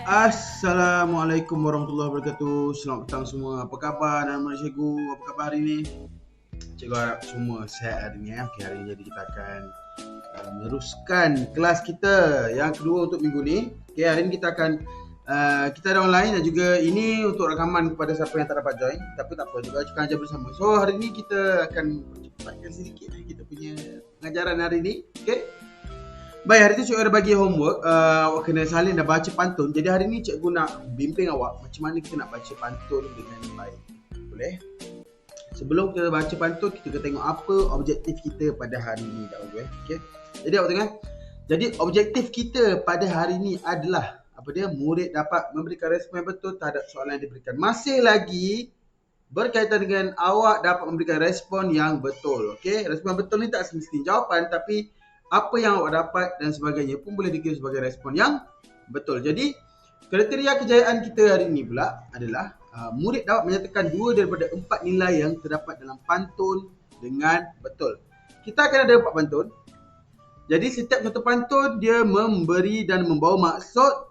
Assalamualaikum warahmatullahi wabarakatuh. Selamat petang semua. Apa khabar? Nama cikgu. Apa khabar hari ni? Cikgu harap semua sihat hari ni. Okay, hari ni jadi kita akan meneruskan kelas kita yang kedua untuk minggu ni. Okay, hari ni kita akan kita ada online dan juga ini untuk rakaman kepada siapa yang tak dapat join. Tapi tak apa, juga akan ajar bersama. So hari ni kita akan cepatkan sedikit kita punya pengajaran hari ni. Okay. Baik, hari ni cikgu ada bagi homework. Awak kena salin dan baca pantun. Jadi hari ni cikgu nak bimbing awak macam mana kita nak baca pantun dengan baik. Boleh? Sebelum kita baca pantun, kita kena tengok apa objektif kita pada hari ni. Tak boleh? Okay? Jadi awak tengok. Jadi objektif kita pada hari ni adalah apa dia? Murid dapat memberikan respon yang betul terhadap soalan yang diberikan. Masih lagi berkaitan dengan awak dapat memberikan respon yang betul. Okay? Respon yang betul ni tak semestinya jawapan, tapi apa yang awak dapat dan sebagainya pun boleh dikira sebagai respon yang betul. Jadi kriteria kejayaan kita hari ini pula adalah murid dapat menyatakan 2 daripada 4 nilai yang terdapat dalam pantun dengan betul. Kita akan ada 4 pantun. Jadi setiap satu pantun dia memberi dan membawa maksud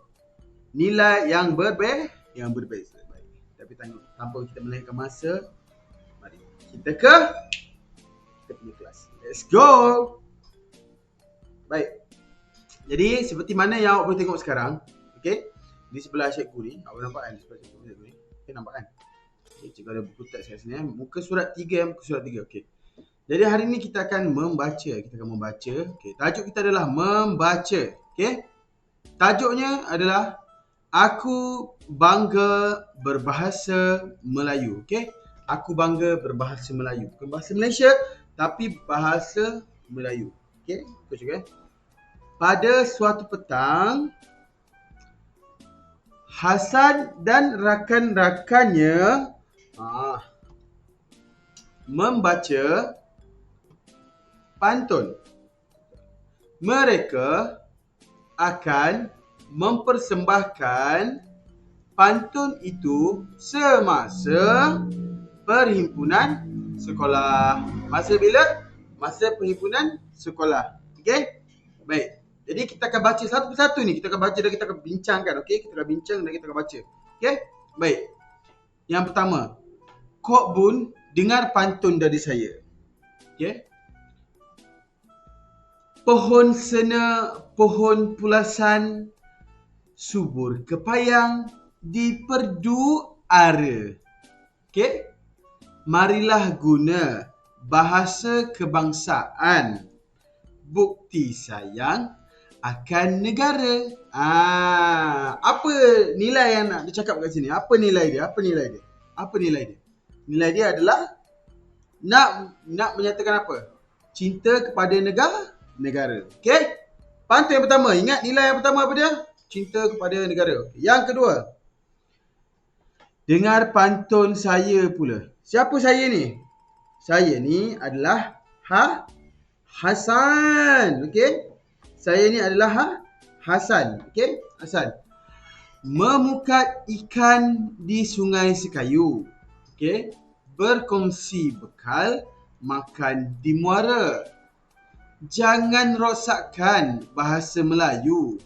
nilai yang berbeza. Baik. Tapi tanpa kita melahirkan masa, mari kita punya kelas. Let's go. Baik. Jadi seperti mana yang awak boleh tengok sekarang, okey? Di sebelah cikgu ni, awak nampak kan di sebelah cikgu ni? Okey, nampak kan? Okey, cikgu ada buku teks kat sini muka surat 3 muka surat 3. Okey. Jadi hari ni kita akan membaca. Okey, tajuk kita adalah membaca. Okey? Tajuknya adalah Aku bangga berbahasa Melayu. Okey? Aku bangga berbahasa Melayu. Bukan bahasa Malaysia, tapi bahasa Melayu. Okey, okay. Pada suatu petang, Hasan dan rakan-rakannya membaca pantun. Mereka akan mempersembahkan pantun itu semasa perhimpunan sekolah. Masa bila? Masa perhimpunan sekolah. Okey? Baik. Jadi kita akan baca satu persatu ni. Kita akan baca dan kita akan bincangkan. Okey? Kita akan bincang dan kita akan baca. Okey? Baik. Yang pertama. Kok Bun, dengar pantun dari saya. Okey? Pohon sena, pohon pulasan, subur kepayang di perdu ara. Okey? Marilah guna bahasa kebangsaan, bukti sayang akan negara. Apa nilai yang nak dicakap kat sini? Apa nilai dia? Nilai dia adalah nak menyatakan apa? Cinta kepada negara. Okey? Pantun yang pertama, ingat nilai yang pertama apa dia? Cinta kepada negara. Yang kedua, dengar pantun saya pula. Siapa saya ni? Saya ni adalah Hasan. Okey? Saya ni adalah Hasan. Okey? Hasan. Memukat ikan di sungai sekayu. Okey? Berkongsi bekal makan di muara. Jangan rosakkan bahasa Melayu.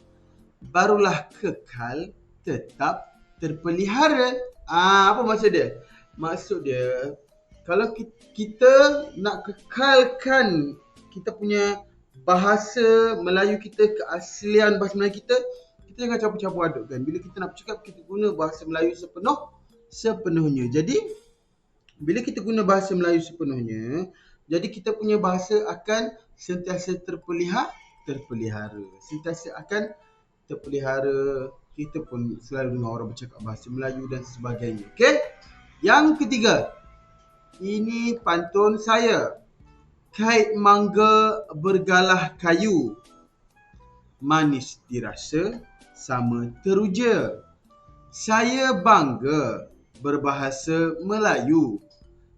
Barulah kekal tetap terpelihara. Apa maksud dia? Maksud dia, kalau kita nak kekalkan kita punya bahasa Melayu kita, keaslian bahasa Melayu kita jangan campur-campur aduk kan. Bila kita nak bercakap, kita guna bahasa Melayu sepenuhnya. Jadi, bila kita guna bahasa Melayu sepenuhnya, jadi kita punya bahasa akan sentiasa terpelihara. Sentiasa akan terpelihara. Kita pun selalu dengar orang bercakap bahasa Melayu dan sebagainya. Okey? Yang ketiga, ini pantun saya. Kait mangga bergalah kayu, manis dirasa sama teruja. Saya bangga berbahasa Melayu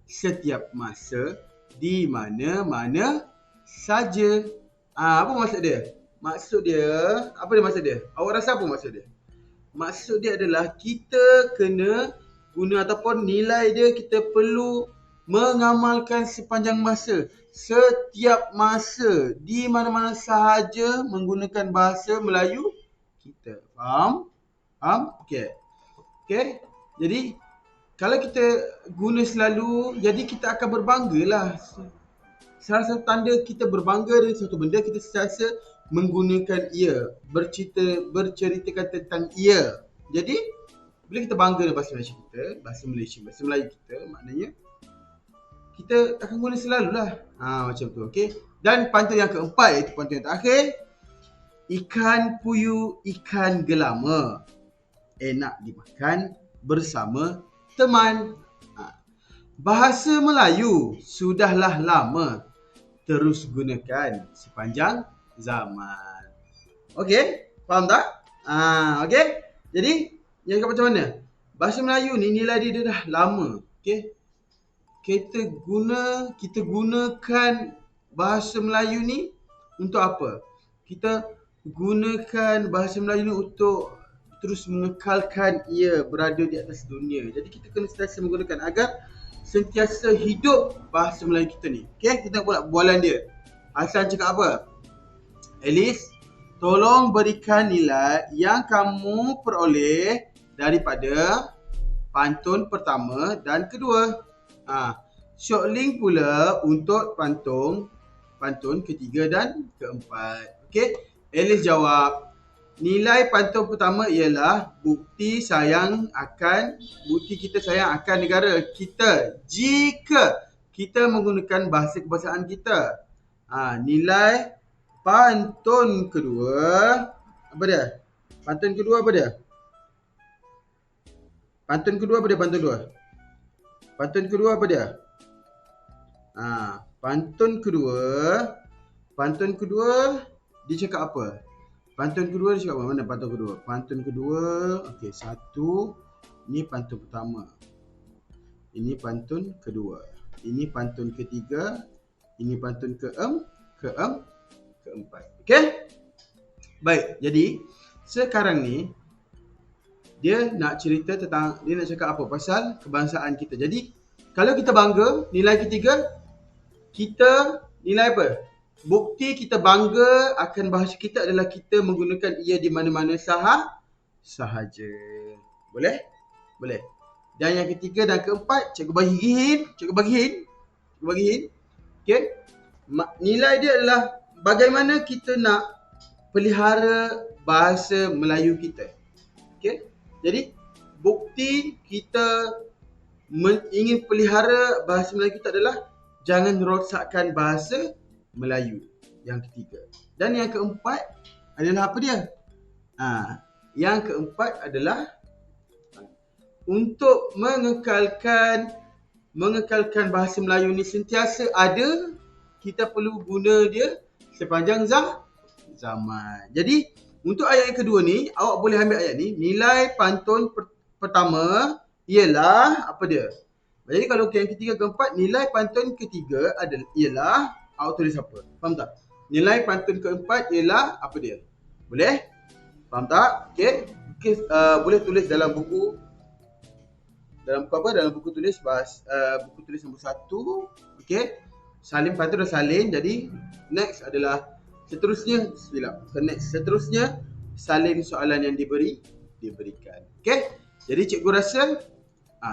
setiap masa di mana-mana saja. Apa maksud dia? Maksud dia Awak rasa apa maksud dia? Maksud dia adalah kita kena guna ataupun nilai dia kita perlu mengamalkan sepanjang masa. Setiap masa, di mana-mana sahaja menggunakan bahasa Melayu kita. Faham? Faham? Okey. Okey. Jadi kalau kita guna selalu, jadi kita akan berbanggalah. Salah satu tanda kita berbangga dengan satu benda, kita sentiasa menggunakan ia, berceritakan tentang ia. Jadi bila kita bangga dengan bahasa Malaysia kita, bahasa Melayu kita, maknanya kita akan guna selalulah. Macam tu, okey. Dan pantun yang keempat, iaitu pantun yang terakhir. Ikan puyuh, ikan gelama, enak dimakan bersama teman. Bahasa Melayu sudahlah lama, terus gunakan sepanjang zaman. Okey, faham tak? Okey. Jadi, yang cakap macam mana? Bahasa Melayu ni nilai dia dah lama. Okey. Kita gunakan bahasa Melayu ni untuk apa? Kita gunakan bahasa Melayu ni untuk terus mengekalkan ia berada di atas dunia. Jadi kita kena sentiasa menggunakan agar sentiasa hidup bahasa Melayu kita ni. Okey, kita nak bualan dia. Hasan cakap apa? Alice, tolong berikan nilai yang kamu peroleh daripada pantun pertama dan kedua. Short link pula untuk pantun ketiga dan keempat. Okey, Alice jawab, nilai pantun pertama ialah bukti kita sayang akan negara kita jika kita menggunakan bahasa kebahasaan kita. Nilai pantun kedua apa dia? Pantun kedua apa dia? Pantun kedua dia cakap apa? Mana pantun kedua? Pantun kedua, okey, satu. Ini pantun pertama. Ini pantun kedua. Ini pantun ketiga. Ini pantun keempat. Okey? Baik, jadi sekarang ni dia nak cakap apa? Pasal kebangsaan kita. Jadi kalau kita bangga, nilai ketiga, kita nilai apa? Bukti kita bangga akan bahasa kita adalah kita menggunakan ia di mana-mana sahaja. Boleh? Boleh. Dan yang ketiga dan keempat, cikgu bagi hint. Okey? Nilai dia adalah bagaimana kita nak pelihara bahasa Melayu kita. Okey? Jadi bukti kita ingin pelihara bahasa Melayu kita adalah jangan rosakkan bahasa Melayu. Yang ketiga. Dan yang keempat adalah apa dia? Yang keempat adalah untuk mengekalkan bahasa Melayu ni sentiasa ada, kita perlu guna dia sepanjang zaman. Jadi untuk ayat yang kedua ni, awak boleh ambil ayat ni, nilai pantun pertama ialah apa dia? Jadi kalau yang ketiga keempat, nilai pantun ketiga ialah awak tulis apa? Faham tak? Nilai pantun keempat ialah apa dia? Boleh? Faham tak? Okey. Boleh tulis dalam buku. Dalam buku tulis buku tulis nombor 1. Okey. Salin pantun dah salin. Jadi next adalah seterusnya salin soalan yang diberikan. Okey. Jadi cikgu rasa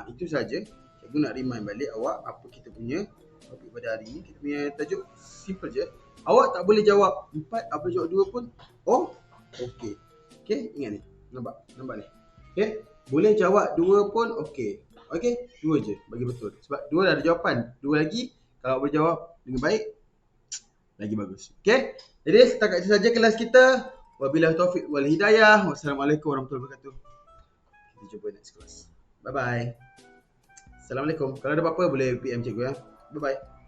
itu saja. Cikgu nak remind balik awak apa kita punya topik pada hari ni. Kita punya tajuk simple je. Awak tak boleh jawab 4, apa jawab 2 pun. Okey. Okey, ingat ni. Nampak ni. Okey. Boleh jawab 2 pun okey. Okey, 2 je bagi betul. Sebab 2 dah ada jawapan. 2 lagi kalau boleh jawab dengan baik lagi bagus. Okey. Jadi setakat itu saja kelas kita. Wabillahi taufiq wal hidayah. Wassalamualaikum warahmatullahi wabarakatuh. Kita jumpa next class. Bye bye. Assalamualaikum. Kalau ada apa-apa boleh PM cikgu ya. Bye bye.